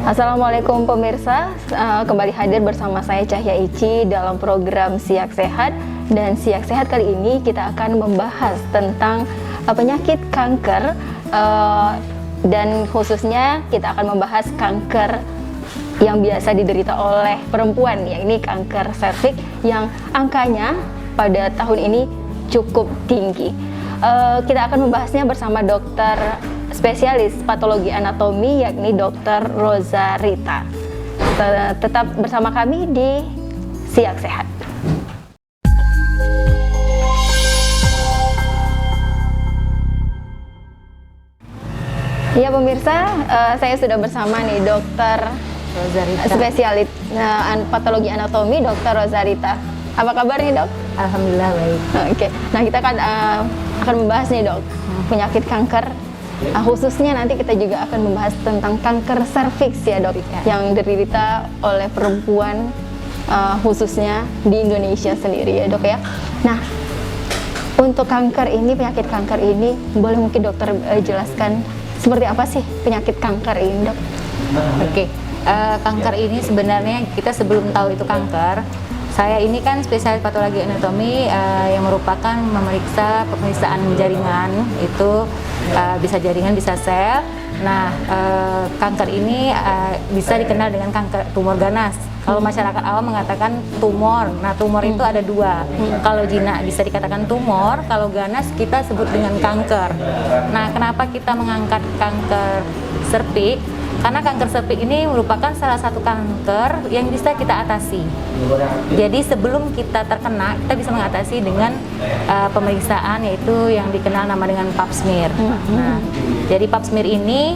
Assalamualaikum pemirsa, kembali hadir bersama saya Cahya Ici dalam program Siak Sehat. Dan Siak Sehat kali ini kita akan membahas tentang penyakit kanker, dan khususnya kita akan membahas kanker yang biasa diderita oleh perempuan, yakni kanker serviks yang angkanya pada tahun ini cukup tinggi. Kita akan membahasnya bersama dokter spesialis patologi anatomi, yakni Dr. Roza Rita. Tetap bersama kami di Siak Sehat. Ya pemirsa, saya sudah bersama nih Dr. Roza Rita, spesialis patologi anatomi, Dr. Roza Rita. Apa kabar nih dok? Alhamdulillah baik. Oke, nah kita akan membahas nih dok penyakit kanker. Khususnya nanti kita juga akan membahas tentang kanker serviks ya dok, yang diderita oleh perempuan, khususnya di Indonesia sendiri ya dok ya. Nah, untuk kanker ini, penyakit kanker ini, boleh mungkin dokter jelaskan seperti apa sih penyakit kanker ini dok? Oke, kanker ini sebenarnya kita sebelum tahu itu kanker, saya ini kan spesialis patologi anatomi yang merupakan memeriksa pemeriksaan jaringan, itu bisa jaringan, bisa sel. Nah, kanker ini bisa dikenal dengan kanker tumor ganas. Kalau masyarakat awam mengatakan tumor, nah tumor itu ada dua. Kalau jinak bisa dikatakan tumor, kalau ganas kita sebut dengan kanker. Nah, kenapa kita mengangkat kanker serviks? Karena kanker serviks ini merupakan salah satu kanker yang bisa kita atasi. Jadi sebelum kita terkena, kita bisa mengatasi dengan pemeriksaan, yaitu yang dikenal nama dengan pap smear. Nah, jadi pap smear ini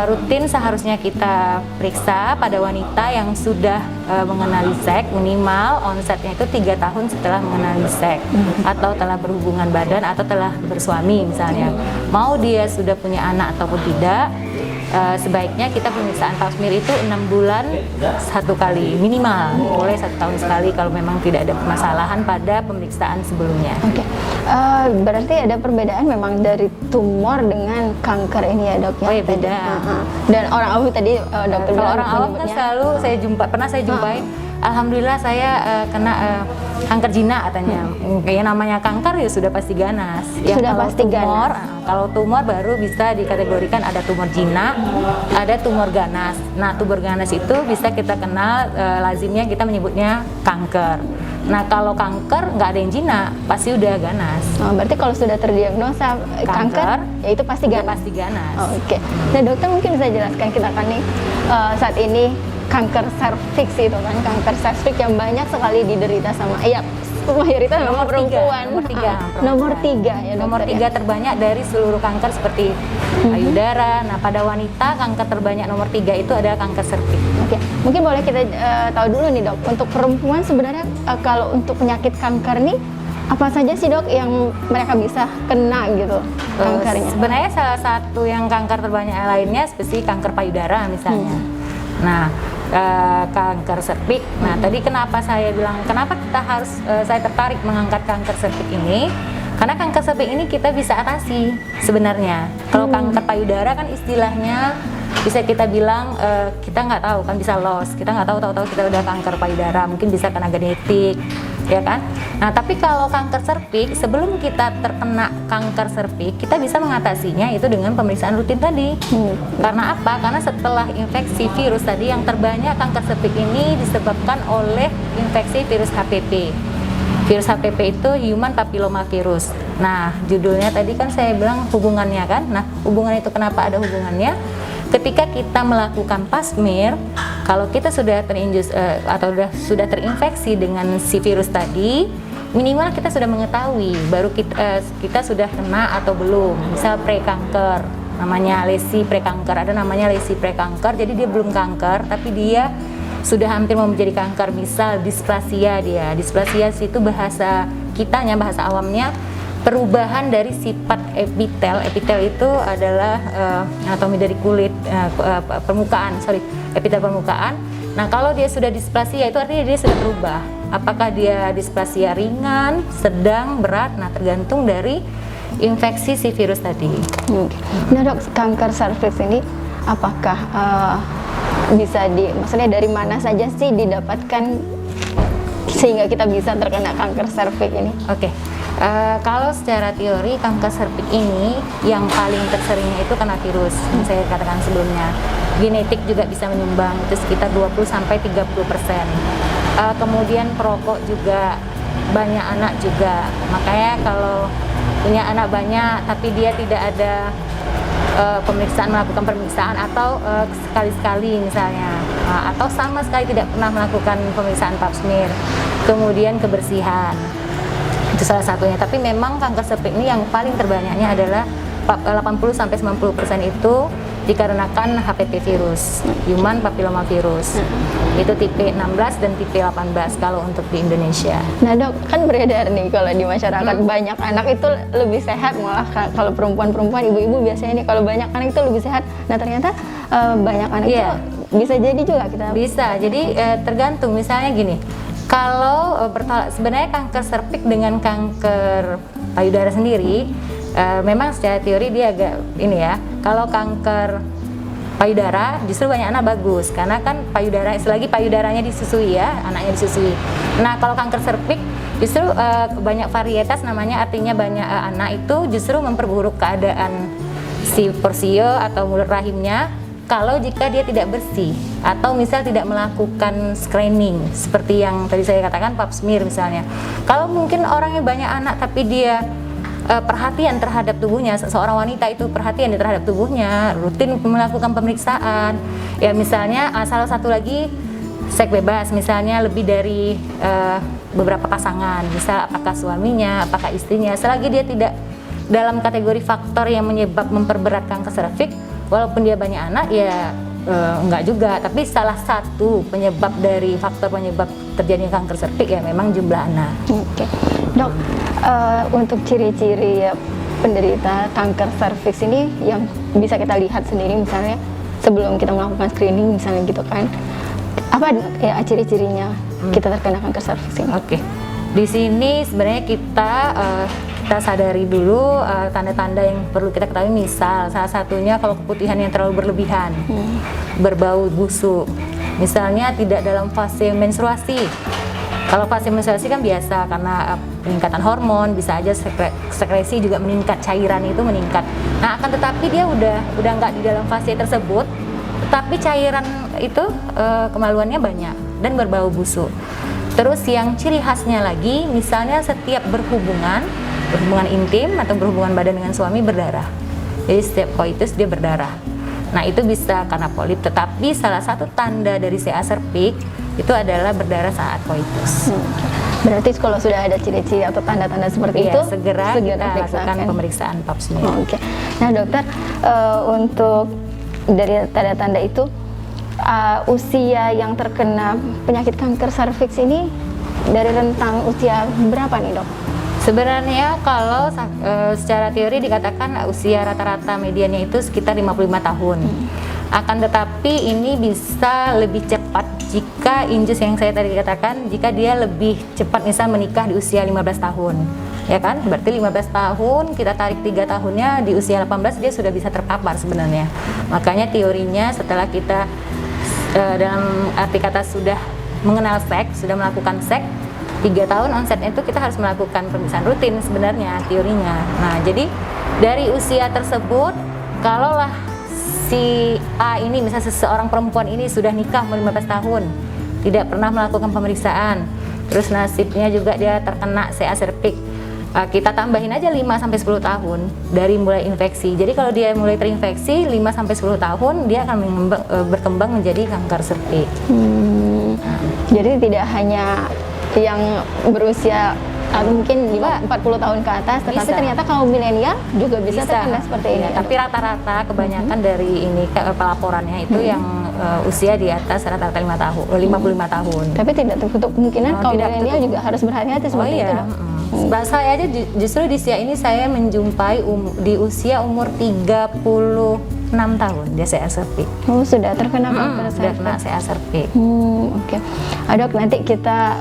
rutin seharusnya kita periksa pada wanita yang sudah mengenali seks, minimal onsetnya itu 3 tahun setelah mengenali seks, atau telah berhubungan badan, atau telah bersuami misalnya. Mau dia sudah punya anak ataupun tidak, sebaiknya kita pemeriksaan pap smear itu 6 bulan 1 kali minimal, boleh 1 tahun sekali kalau memang tidak ada permasalahan pada pemeriksaan sebelumnya. Oke, berarti ada perbedaan memang dari tumor dengan kanker ini ya dok? Oh ya beda. Dan orang awam tadi dokter kalau orang awam kan selalu pernah saya jumpai, alhamdulillah saya kena kanker jinak katanya. Kayak namanya kanker ya sudah pasti ganas. Ya, sudah kalau pasti tumor, ganas. Kalau tumor baru bisa dikategorikan ada tumor jinak, ada tumor ganas. Nah, tumor ganas itu bisa kita kenal, lazimnya kita menyebutnya kanker. Nah, kalau kanker nggak ada yang jinak, pasti udah ganas. Oh, berarti kalau sudah terdiagnosa kanker ya itu pasti ganas. Pasti ganas. Oh, oke. Nah, dokter mungkin bisa jelaskan kita kan nih saat ini kanker serviks itu kan, kanker serviks yang banyak sekali diderita sama mayoritas memang perempuan. Nomor 3 ya dokter. Nomor 3 terbanyak dari seluruh kanker seperti payudara. Nah, pada wanita kanker terbanyak nomor 3 itu adalah kanker serviks. Oke, mungkin boleh kita tahu dulu nih dok, untuk perempuan sebenarnya kalau untuk penyakit kanker nih apa saja sih dok yang mereka bisa kena gitu kankernya? Sebenarnya salah satu yang kanker terbanyak lainnya seperti kanker payudara misalnya. Nah, kanker serviks. Nah, tadi kenapa saya bilang kenapa kita harus saya tertarik mengangkat kanker serviks ini? Karena kanker serviks ini kita bisa atasi sebenarnya. Kalau kanker payudara kan istilahnya bisa kita bilang kita nggak tahu kan, bisa loss, kita nggak tahu kita udah kanker payudara, mungkin bisa kena genetik, ya kan. Nah, tapi kalau kanker serviks, sebelum kita terkena kanker serviks, kita bisa mengatasinya itu dengan pemeriksaan rutin tadi. Karena apa? Karena setelah infeksi virus tadi, yang terbanyak kanker serviks ini disebabkan oleh infeksi virus HPV. Virus HPV itu Human Papilloma Virus. Nah, judulnya tadi kan saya bilang hubungannya kan. Nah, hubungan itu kenapa ada hubungannya? Ketika kita melakukan pap smear, kalau kita sudah atau sudah terinfeksi dengan si virus tadi, minimal kita sudah mengetahui baru kita sudah kena atau belum. Misal prekanker, namanya lesi prekanker, ada namanya lesi prekanker. Jadi dia belum kanker, tapi dia sudah hampir mau menjadi kanker. Misal displasia, displasia itu bahasa kitanya, bahasa awamnya perubahan dari sifat epitel. Epitel itu adalah anatomi dari kulit, epitel permukaan. Nah, kalau dia sudah displasia itu artinya dia sudah berubah. Apakah dia displasia ringan, sedang, berat? Nah, tergantung dari infeksi si virus tadi. Nah dok, kanker serviks ini apakah maksudnya dari mana saja sih didapatkan sehingga kita bisa terkena kanker serviks ini? Oke. Kalau secara teori kanker serviks ini yang paling terseringnya itu karena virus yang saya katakan sebelumnya. Genetik juga bisa menyumbang, itu sekitar 20-30%. Kemudian perokok juga, banyak anak juga. Makanya kalau punya anak banyak tapi dia tidak ada melakukan pemeriksaan atau sekali-sekali misalnya, atau sama sekali tidak pernah melakukan pemeriksaan pap smear. Kemudian kebersihan. Itu salah satunya, tapi memang kanker serviks ini yang paling terbanyaknya adalah 80-90% itu dikarenakan HPV virus, human papilloma virus. Itu tipe 16 dan tipe 18 kalau untuk di Indonesia. Nah dok, kan beredar nih kalau di masyarakat banyak anak itu lebih sehat, malah kalau perempuan-perempuan, ibu-ibu biasanya nih kalau banyak anak itu lebih sehat. Nah ternyata banyak anak itu bisa jadi juga kita. Bisa, jadi tergantung misalnya gini. Kalau sebenarnya kanker serviks dengan kanker payudara sendiri, memang secara teori dia agak ini ya. Kalau kanker payudara justru banyak anak bagus, karena kan payudara, selagi payudaranya disusui ya, anaknya disusui. Nah kalau kanker serviks justru banyak varietas namanya, artinya banyak anak itu justru memperburuk keadaan si porsio atau mulut rahimnya kalau jika dia tidak bersih atau misal tidak melakukan screening seperti yang tadi saya katakan pap smear misalnya. Kalau mungkin orangnya banyak anak tapi dia perhatian terhadap tubuhnya, seorang wanita itu perhatian terhadap tubuhnya, rutin melakukan pemeriksaan. Ya misalnya salah satu lagi seks bebas, misalnya lebih dari beberapa pasangan, misal apakah suaminya, apakah istrinya, selagi dia tidak dalam kategori faktor yang memperberat kanker serviks, walaupun dia banyak anak ya enggak juga, tapi salah satu penyebab dari faktor penyebab terjadinya kanker serviks ya memang jumlah anak. Oke. Dok, untuk ciri-ciri ya, penderita kanker serviks ini yang bisa kita lihat sendiri misalnya sebelum kita melakukan screening misalnya gitu kan, apa ya ciri-cirinya kita terkena kanker serviks ini? Oke. Di sini sebenarnya kita sadari dulu tanda-tanda yang perlu kita ketahui. Misal salah satunya kalau keputihan yang terlalu berlebihan, berbau busuk, misalnya tidak dalam fase menstruasi. Kalau fase menstruasi kan biasa karena peningkatan hormon, bisa aja sekresi juga meningkat, cairan itu meningkat. Nah akan tetapi dia udah nggak di dalam fase tersebut, tapi cairan itu kemaluannya banyak dan berbau busuk. Terus yang ciri khasnya lagi, misalnya setiap berhubungan intim atau berhubungan badan dengan suami berdarah. Jadi setiap koitus dia berdarah. Nah itu bisa karena polip, tetapi salah satu tanda dari CA serviks itu adalah berdarah saat koitus. Berarti kalau sudah ada ciri-ciri atau tanda-tanda seperti itu, segera kita lakukan pemeriksaan pap smear. Oke. Nah dokter, untuk dari tanda-tanda itu, usia yang terkena penyakit kanker serviks ini dari rentang usia berapa nih dok? Sebenarnya kalau secara teori dikatakan usia rata-rata mediannya itu sekitar 55 tahun. Akan tetapi ini bisa lebih cepat jika injus yang saya tadi katakan, jika dia lebih cepat misal menikah di usia 15 tahun. Ya kan? Berarti 15 tahun, kita tarik 3 tahunnya, di usia 18 dia sudah bisa terpapar sebenarnya. Makanya teorinya setelah kita dalam arti kata sudah mengenal seks, sudah melakukan seks, 3 tahun onsetnya itu kita harus melakukan pemeriksaan rutin sebenarnya teorinya. Nah jadi dari usia tersebut, kalaulah si A ini misalnya seseorang perempuan ini sudah nikah umur 15 tahun, tidak pernah melakukan pemeriksaan, terus nasibnya juga dia terkena CA serviks, kita tambahin aja 5-10 tahun dari mulai infeksi. Jadi kalau dia mulai terinfeksi 5-10 tahun, dia akan berkembang menjadi kanker serviks. Jadi tidak hanya yang berusia mungkin 40 tahun ke atas, tetapi ternyata kaum milenial juga bisa terkena seperti ini. Tapi rata-rata kebanyakan dari ini pelaporannya itu yang usia di atas rata-rata 55 tahun. Tapi tidak tertutup kemungkinan kaum milenial juga harus berhati-hati seperti itu. Saya aja justru di usia ini saya menjumpai di usia umur 36 tahun dia CA serviks. Oh, sudah terkena kanker sudah kena CA serviks. Oke. Dok, nanti kita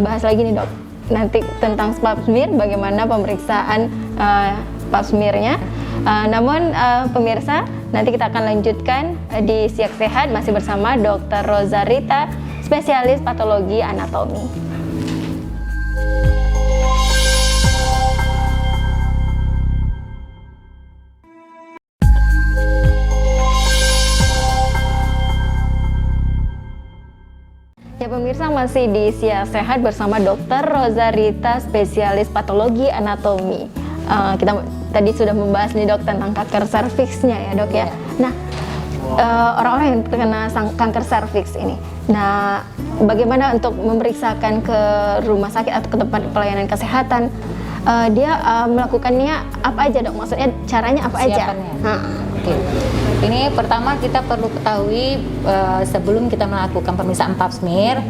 bahas lagi nih dok. Nanti tentang pap smear, bagaimana pemeriksaan pap smearnya. Namun pemirsa, nanti kita akan lanjutkan di Siak Sehat masih bersama Dr. Rozarita, spesialis patologi anatomi. Ya pemirsa, masih di Siak Sehat bersama Dr. Rozarita, spesialis patologi anatomi. Kita tadi sudah membahas nih dok tentang kanker serviksnya ya dok ya. Nah, orang-orang yang terkena kanker serviks ini, nah bagaimana untuk memeriksakan ke rumah sakit atau ke tempat pelayanan kesehatan? Dia melakukannya apa aja dok? Maksudnya caranya apa aja? Oke. Ini pertama kita perlu ketahui sebelum kita melakukan pemeriksaan pap smear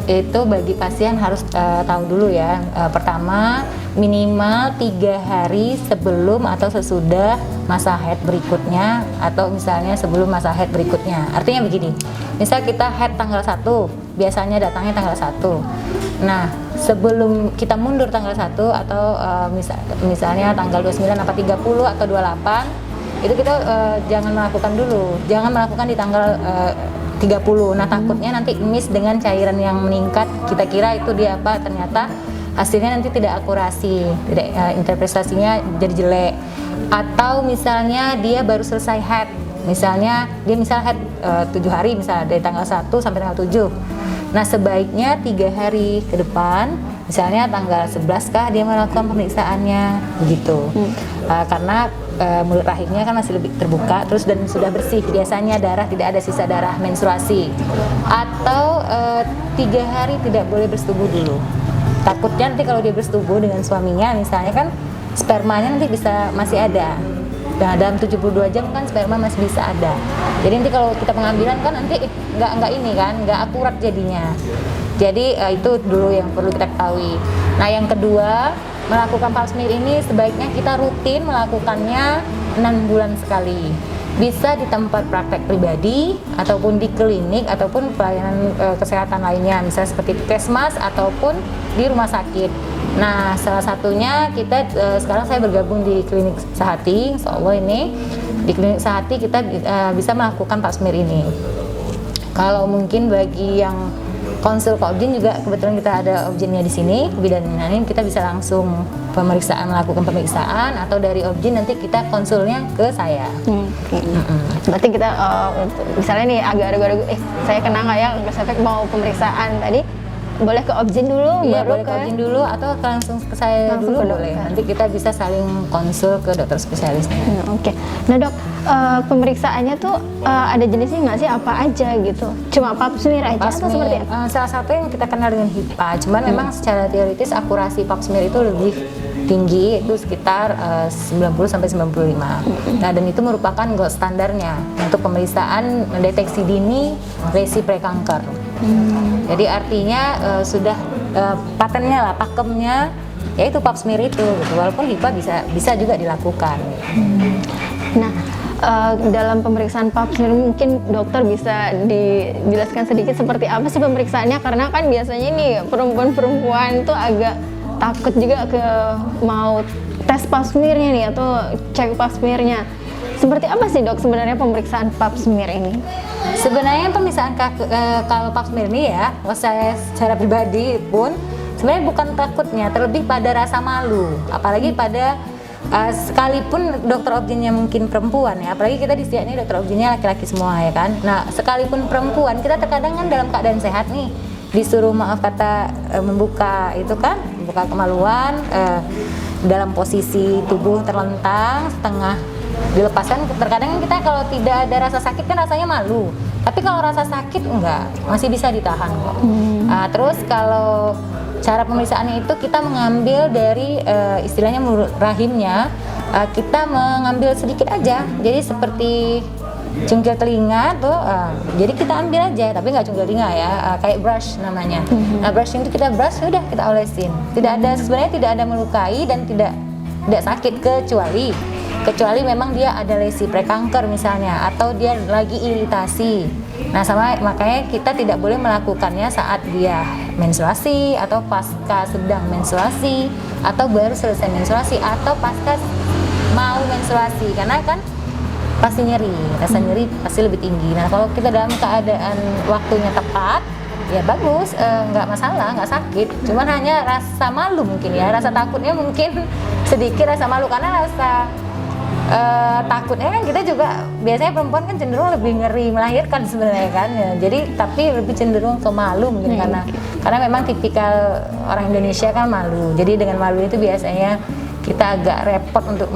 itu bagi pasien harus tahu dulu ya. Pertama, minimal 3 hari sebelum atau sesudah masa haid berikutnya, atau misalnya sebelum masa haid berikutnya. Artinya begini, misal kita haid tanggal 1, biasanya datangnya tanggal 1. Nah, sebelum kita mundur tanggal 1 atau misalnya tanggal 29 apa 30 atau 28, itu kita jangan melakukan dulu, jangan melakukan di tanggal 30. Nah, takutnya nanti miss dengan cairan yang meningkat, kita kira itu dia apa, ternyata hasilnya nanti tidak akurasi, tidak interpretasinya jadi jelek. Atau misalnya dia baru selesai haid, misalnya dia haid 7 hari misalnya dari tanggal 1 sampai tanggal 7. Nah, sebaiknya 3 hari ke depan, misalnya tanggal 11 kah dia melakukan pemeriksaannya begitu. Karena mulut rahimnya kan masih lebih terbuka terus dan sudah bersih, biasanya darah tidak ada sisa darah menstruasi. Atau 3 hari tidak boleh bersetubuh dulu, takutnya nanti kalau dia bersetubuh dengan suaminya misalnya kan spermanya nanti masih ada. Nah, dalam 72 jam kan sperma masih bisa ada, jadi nanti kalau kita pengambilan kan nanti nggak akurat jadinya. Jadi itu dulu yang perlu kita ketahui. Nah, yang kedua, melakukan pap smear ini sebaiknya kita rutin melakukannya 6 bulan sekali. Bisa di tempat praktek pribadi ataupun di klinik ataupun pelayanan kesehatan lainnya, misalnya seperti puskesmas ataupun di rumah sakit. Nah, salah satunya kita sekarang saya bergabung di klinik Sehati. Insyaallah ini di klinik Sehati kita bisa melakukan pap smear ini. Kalau mungkin bagi yang konsul ke objin juga kebetulan kita ada objinnya di sini, bidan ini kita bisa langsung melakukan pemeriksaan, atau dari objin nanti kita konsulnya ke saya. Berarti kita misalnya nih agak ragu-ragu, saya kena nggak ya kanker serviks, mau pemeriksaan tadi boleh ke objin dulu, Iya, baru boleh ke objin dulu atau langsung ke saya langsung dulu ke boleh. Nanti kita bisa saling konsul ke dokter spesialisnya. Oke. Nah dok, pemeriksaannya tuh ada jenisnya nggak sih, apa aja gitu? Cuma pap smear aja atau seperti apa? Salah satu yang kita kenal dengan HIPAA, cuman memang secara teoritis akurasi pap smear itu lebih tinggi, itu sekitar 90-95. Nah, dan itu merupakan gold standarnya untuk pemeriksaan deteksi dini lesi prekanker. Jadi artinya sudah patennya lah, pakemnya yaitu pap smear itu gitu. Walaupun HIPAA bisa juga dilakukan. Nah, dalam pemeriksaan pap smear mungkin dokter bisa dijelaskan sedikit seperti apa sih pemeriksaannya, karena kan biasanya nih perempuan-perempuan tuh agak takut juga ke mau tes pap smearnya nih atau cek pap smearnya. Seperti apa sih dok sebenarnya pemeriksaan pap smear ini? Sebenarnya pemeriksaan kalau pap smear ini ya, saya secara pribadi pun sebenarnya bukan takutnya, terlebih pada rasa malu, apalagi pada sekalipun dokter objinnya mungkin perempuan ya, apalagi kita di sini dokter objinnya laki-laki semua ya kan. Nah, sekalipun perempuan, kita terkadang kan dalam keadaan sehat nih, disuruh maaf kata membuka itu kan, membuka kemaluan dalam posisi tubuh terlentang setengah dilepaskan. Terkadang kita kalau tidak ada rasa sakit kan rasanya malu, tapi kalau rasa sakit enggak, masih bisa ditahan kok. Terus kalau cara pemeriksaannya itu kita mengambil dari istilahnya mulut rahimnya, kita mengambil sedikit aja, jadi seperti cungkil telinga tuh, jadi kita ambil aja, tapi nggak cungkil telinga ya, kayak brush namanya. Nah, brushing itu kita brush, udah kita olesin. Sebenarnya tidak ada melukai dan tidak sakit, kecuali memang dia ada lesi prekanker misalnya, atau dia lagi iritasi. Nah, makanya kita tidak boleh melakukannya saat dia menstruasi, atau pasca sedang menstruasi, atau baru selesai menstruasi, atau pasca mau menstruasi, karena kan pasti nyeri, rasa nyeri pasti lebih tinggi. Nah kalau kita dalam keadaan waktunya tepat, ya bagus, nggak masalah, nggak sakit. Cuman hanya rasa malu mungkin ya, rasa takutnya mungkin sedikit rasa malu, karena rasa takutnya kan kita juga biasanya perempuan kan cenderung lebih ngeri melahirkan sebenarnya kan ya. Jadi tapi lebih cenderung ke malu mungkin karena memang tipikal orang Indonesia kan malu. Jadi dengan malu itu biasanya kita agak repot untuk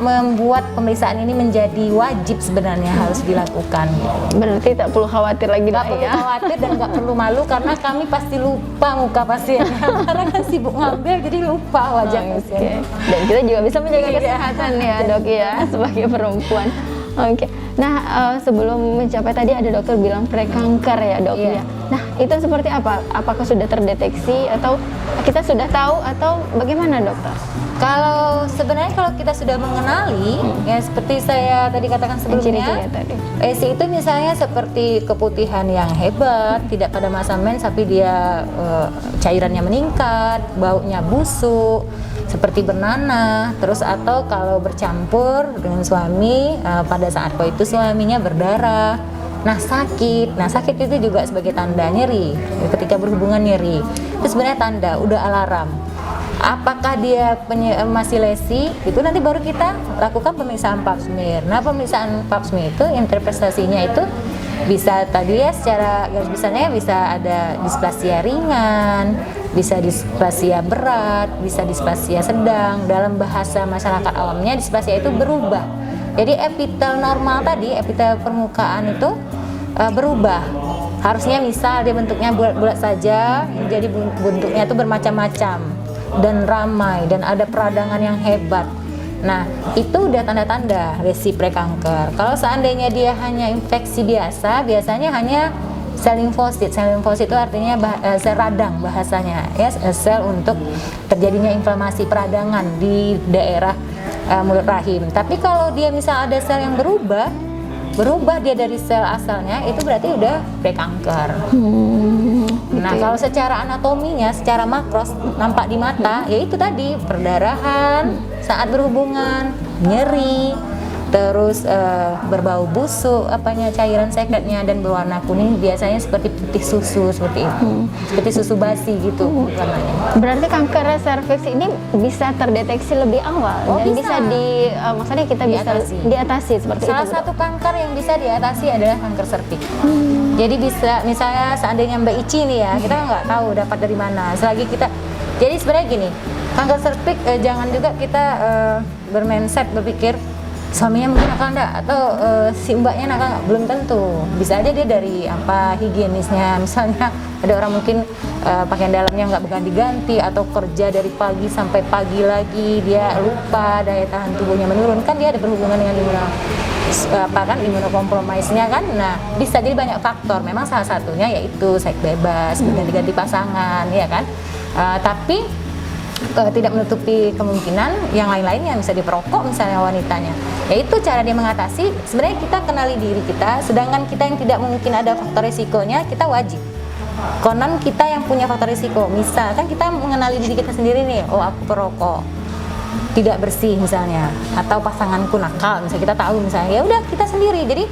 membuat pemeriksaan ini menjadi wajib sebenarnya harus dilakukan. Berarti tak perlu khawatir lagi Nggak perlu khawatir dan nggak perlu malu, karena kami pasti lupa muka pasiennya karena kan sibuk ngambil jadi lupa wajah pasien. Dan kita juga bisa menjaga kesehatan ya dok ya sebagai perempuan. Oke. Nah sebelum mencapai tadi ada dokter bilang prekanker ya dok ya. Nah itu seperti apa? Apakah sudah terdeteksi atau kita sudah tahu atau bagaimana dokter? Kalau kita sudah mengenali, ya seperti saya tadi katakan sebelumnya, ESI itu misalnya seperti keputihan yang hebat, tidak pada masa mens tapi dia cairannya meningkat, baunya busuk, seperti bernanah, terus atau kalau bercampur dengan suami pada saat itu suaminya berdarah. Nah sakit itu juga sebagai tanda nyeri. Ketika berhubungan nyeri, itu sebenarnya tanda, udah alarm. Apakah dia masih lesi? Itu nanti baru kita lakukan pemeriksaan pap smear. Nah pemeriksaan pap smear itu interpretasinya itu bisa tadi ya secara garis besarnya bisa ada displasia ringan, bisa displasia berat, bisa displasia sedang. Dalam bahasa masyarakat awamnya displasia itu berubah. Jadi epitel normal tadi, epitel permukaan itu berubah. Harusnya misal dia bentuknya bulat-bulat saja, jadi bentuknya itu bermacam-macam dan ramai dan ada peradangan yang hebat. Nah itu udah tanda-tanda resi prekanker. Kalau seandainya dia hanya infeksi biasa, biasanya hanya sel limfosit. Sel limfosit itu artinya sel radang bahasanya ya, sel untuk terjadinya inflamasi peradangan di daerah mulut rahim. Tapi kalau dia misal ada sel yang berubah dia dari sel asalnya, itu berarti udah prekanker. Nah kalau secara anatominya, secara makros nampak di mata, yaitu tadi perdarahan saat berhubungan, nyeri, terus berbau busuk cairan sekretnya, dan berwarna kuning, biasanya seperti putih susu seperti itu, seperti susu basi gitu warnanya. Berarti kanker serviks ini bisa terdeteksi lebih awal dan bisa maksudnya kita bisa diatasi seperti Salah itu. satu kanker yang bisa diatasi adalah kanker serviks. Jadi bisa misalnya seandainya Mbak Ici nih ya, kita nggak tahu dapat dari mana. Selagi kita, jadi sebenarnya gini, kanker serviks jangan juga kita bermindset berpikir suaminya mungkin nakal enggak, atau si mbaknya nakal enggak, belum tentu. Bisa aja dia dari higienisnya, misalnya ada orang mungkin pakaian dalamnya nggak berganti-ganti, atau kerja dari pagi sampai pagi lagi, dia lupa, daya tahan tubuhnya menurun, kan dia ada berhubungan dengan imunokompromisnya kan. Nah bisa jadi banyak faktor, memang salah satunya yaitu seks bebas, berganti-ganti pasangan ya kan. Tapi tidak menutupi kemungkinan yang lain-lainnya, bisa diperokok misalnya wanitanya. Yaitu cara dia mengatasi, sebenarnya kita kenali diri kita, sedangkan kita yang tidak mungkin ada faktor risikonya, kita wajib. Konon kita yang punya faktor risiko, misalkan kita mengenali diri kita sendiri nih, oh aku perokok, tidak bersih misalnya, atau pasanganku nakal, misalnya kita tahu misalnya, ya udah kita sendiri. Jadi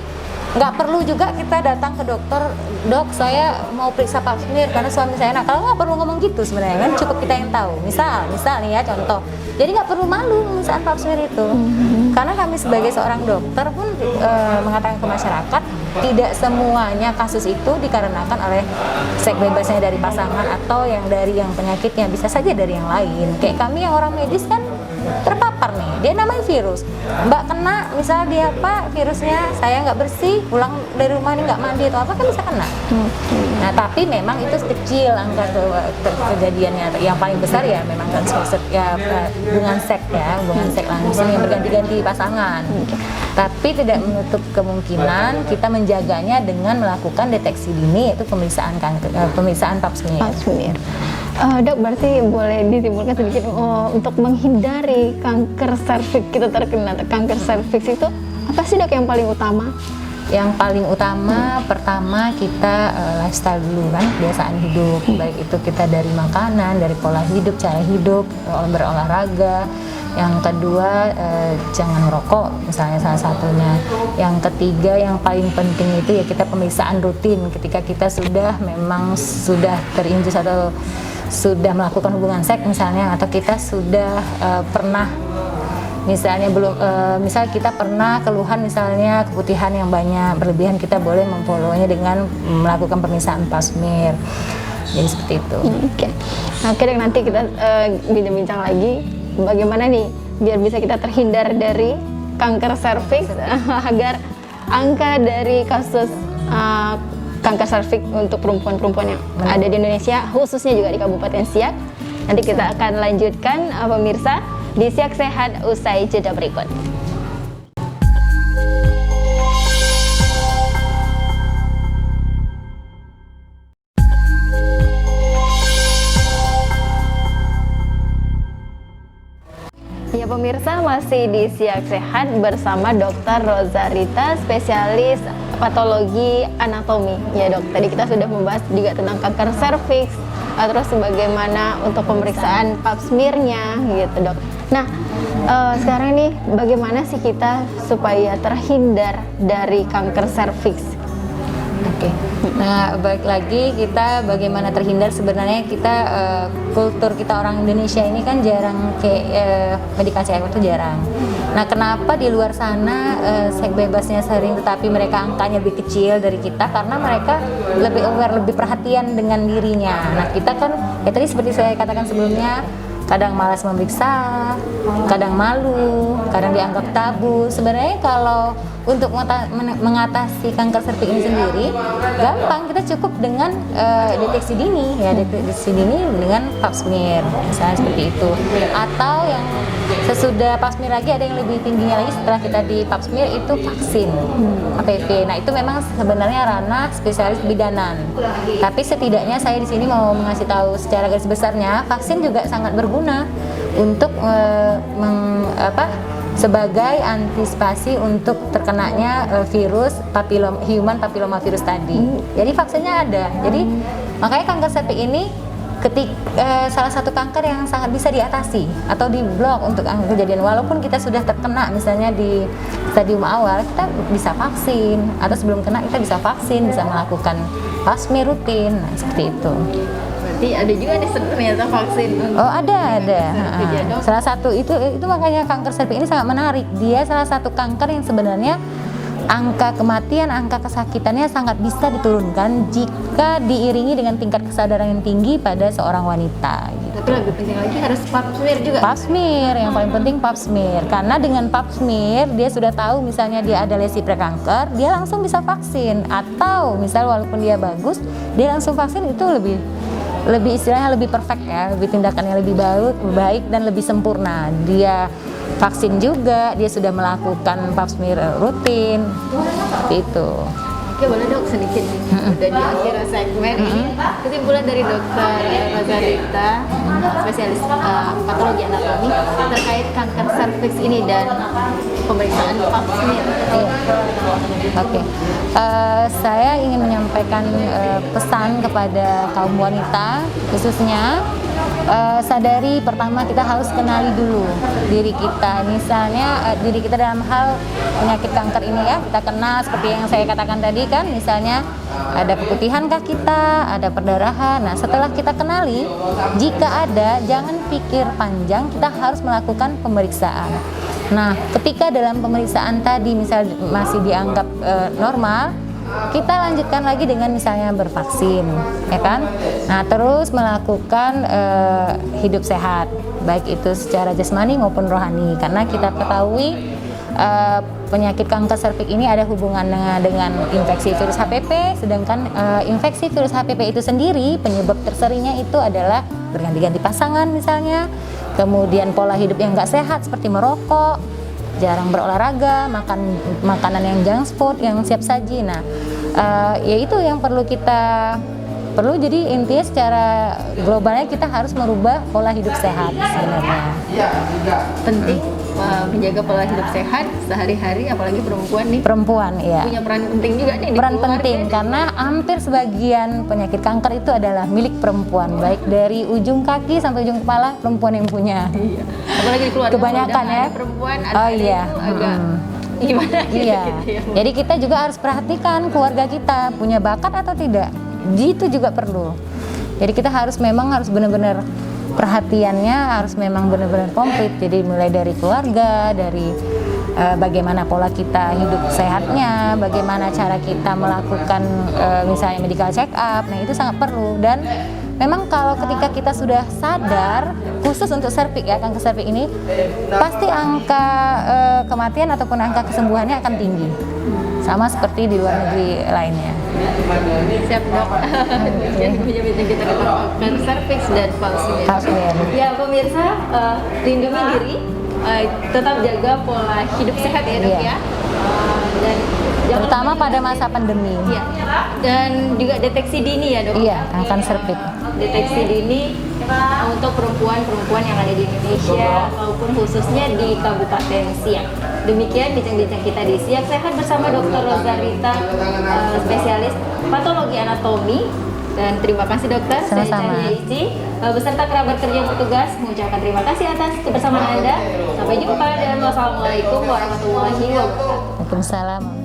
nggak perlu juga kita datang ke dokter, dok saya mau periksa pap smear karena suami saya nakal. Nggak perlu ngomong gitu sebenarnya kan, cukup kita yang tahu. Misal nih ya contoh, jadi nggak perlu malu pemeriksaan pap smear itu, karena kami sebagai seorang dokter pun mengatakan ke masyarakat, tidak semuanya kasus itu dikarenakan oleh seks bebasnya dari pasangan atau yang dari yang penyakitnya, bisa saja dari yang lain. Kayak kami yang orang medis kan terpapar nih, dia namanya virus, mbak kena misalnya dia virusnya, saya nggak bersih, pulang dari rumah ini nggak mandi atau apa, kan bisa kena. Nah tapi memang itu kecil angka kejadiannya. Yang paling besar ya memang kan hubungan seks langsung yang berganti-ganti pasangan. Tapi tidak menutup kemungkinan kita menjaganya dengan melakukan deteksi dini, yaitu pemeriksaan pap smear. Dok, berarti boleh disimpulkan sedikit untuk menghindari kanker serviks, kita terkena kanker serviks itu apa sih dok yang paling utama? Yang paling utama pertama kita lifestyle dulu kan, kebiasaan hidup, baik itu kita dari makanan, dari pola hidup, cara hidup, berolahraga. Yang kedua jangan merokok misalnya salah satunya. Yang ketiga yang paling penting itu ya kita pemeriksaan rutin ketika kita sudah terinjus atau sudah melakukan hubungan seks misalnya, atau kita sudah pernah misalnya misal kita pernah keluhan misalnya keputihan yang banyak berlebihan, kita boleh memfollownya dengan melakukan pemeriksaan pap smear. Jadi seperti itu. Oke. Nah, oke, nanti kita bincang-bincang lagi bagaimana nih biar bisa kita terhindar dari kanker serviks agar angka dari kasus kanker serviks untuk perempuan-perempuan yang ada di Indonesia, khususnya juga di Kabupaten Siak. Nanti kita akan lanjutkan pemirsa di Siak Sehat usai jeda berikut. Ya pemirsa, masih di Siak Sehat bersama Dr. Rozarita, spesialis patologi anatomi. Ya dok, tadi kita sudah membahas juga tentang kanker serviks, terus bagaimana untuk pemeriksaan pap smear-nya gitu dok. Nah, sekarang nih bagaimana sih kita supaya terhindar dari kanker serviks? Oke. Nah, balik lagi kita bagaimana terhindar, sebenarnya kita kultur kita orang Indonesia ini kan jarang medikasi itu jarang. Nah, kenapa di luar sana seks bebasnya sering tetapi mereka angkanya lebih kecil dari kita? Karena mereka lebih aware, lebih perhatian dengan dirinya. Nah, kita kan ya tadi seperti saya katakan sebelumnya, kadang malas memeriksa, kadang malu, kadang dianggap tabu. Sebenarnya kalau untuk mengatasi kanker serviks ini sendiri gampang, kita cukup dengan deteksi dini ya, deteksi dini dengan pap smear misalnya seperti itu. Atau yang sesudah pap smear lagi ada yang lebih tingginya lagi setelah kita di pap smear itu vaksin HPV. Nah, itu memang sebenarnya ranah spesialis bidanan. Tapi setidaknya saya di sini mau mengasih tahu secara garis besarnya, vaksin juga sangat berguna untuk sebagai antisipasi untuk terkenanya virus human papilloma virus tadi. Jadi vaksinnya ada. Jadi makanya kanker serviks ini salah satu kanker yang sangat bisa diatasi atau diblok untuk kejadian, walaupun kita sudah terkena misalnya di stadium awal, kita bisa vaksin, atau sebelum kena kita bisa vaksin, bisa melakukan pap smear rutin. Nah, seperti itu. Berarti ada juga nih ternyata vaksin. Oh, ada. Salah satu itu makanya kanker serviks ini sangat menarik. Dia salah satu kanker yang sebenarnya angka kematian, angka kesakitannya sangat bisa diturunkan jika diiringi dengan tingkat kesadaran yang tinggi pada seorang wanita. Gitu. Tapi lebih penting lagi harus pap smear juga. Pap smear, yang paling penting pap smear. Karena dengan pap smear dia sudah tahu misalnya dia ada lesi prekanker, dia langsung bisa vaksin. Atau misal walaupun dia bagus, dia langsung vaksin, itu lebih istilahnya lebih perfect ya, lebih tindakannya lebih baik dan lebih sempurna. Dia vaksin juga, dia sudah melakukan pap smear rutin, seperti itu. Oke, boleh dok sedikit nih, udah di akhir segmen ini kesimpulan dari Dokter Rozarita, spesialis patologi anatomi terkait kanker serviks ini dan pemeriksaan pap smear. Oke. Saya ingin menyampaikan pesan kepada kaum wanita khususnya, sadari pertama kita harus kenali dulu diri kita. Misalnya diri kita dalam hal penyakit kanker ini ya, kita kenal seperti yang saya katakan tadi kan, misalnya ada keputihankah kita, ada perdarahan. Nah, setelah kita kenali, jika ada, jangan pikir panjang, kita harus melakukan pemeriksaan. Nah, ketika dalam pemeriksaan tadi misal masih dianggap normal, kita lanjutkan lagi dengan misalnya bervaksin, ya kan? Nah, terus melakukan hidup sehat, baik itu secara jasmani maupun rohani, karena kita ketahui penyakit kanker serviks ini ada hubungannya dengan infeksi virus HPV, sedangkan infeksi virus HPV itu sendiri penyebab terseringnya itu adalah berganti-ganti pasangan misalnya, kemudian pola hidup yang nggak sehat seperti merokok, jarang berolahraga, makan makanan yang junk food, yang siap saji. Nah, ya itu yang jadi intinya secara globalnya kita harus merubah pola hidup sehat sebenarnya. Penting menjaga pola hidup sehat sehari-hari, apalagi perempuan nih Perempuan, ya. punya peran penting juga nih di Peran keluarga. penting karena hampir sebagian penyakit kanker itu adalah milik perempuan, baik dari ujung kaki sampai ujung kepala perempuan yang punya. Iya. Apalagi di keluarga Kebanyakan kalau udah ya. ada perempuan, Oh anak-anak iya. itu agak gimana gitu, Iya. gitu ya. Jadi kita juga harus perhatikan keluarga kita punya bakat atau tidak. Itu juga perlu. Jadi kita harus benar-benar perhatiannya harus memang benar-benar komplit. Jadi mulai dari keluarga, dari bagaimana pola kita hidup sehatnya, bagaimana cara kita melakukan misalnya medical check up. Nah, itu sangat perlu. Dan memang kalau ketika kita sudah sadar, khusus untuk serviks ya, kanker serviks ini, pasti angka kematian ataupun angka kesembuhannya akan tinggi. Sama seperti di luar negeri lainnya. Siap dok. Jadi bincang kita tentang kanker serviks dan Pausmir. Pausmir. Ya pemirsa, lindungi diri, tetap jaga pola hidup sehat ya dok Iya. ya. Dan jangan Terutama lupa pada masa pandemi. Iya. Dan juga deteksi dini ya dok. Iya, kanker serviks. Deteksi dini untuk perempuan-perempuan yang ada di Indonesia maupun khususnya di Kabupaten Siak. Demikian bincang-bincang kita di Siak Sehat bersama Dr. Rozarita, spesialis patologi anatomi. Dan terima kasih dokter. Sama-sama. Saya Cahya Ici, beserta kerabat kerja yang bertugas mengucapkan terima kasih atas kebersamaan Anda. Sampai jumpa dan wassalamualaikum warahmatullahi wabarakatuh. Waalaikumsalam.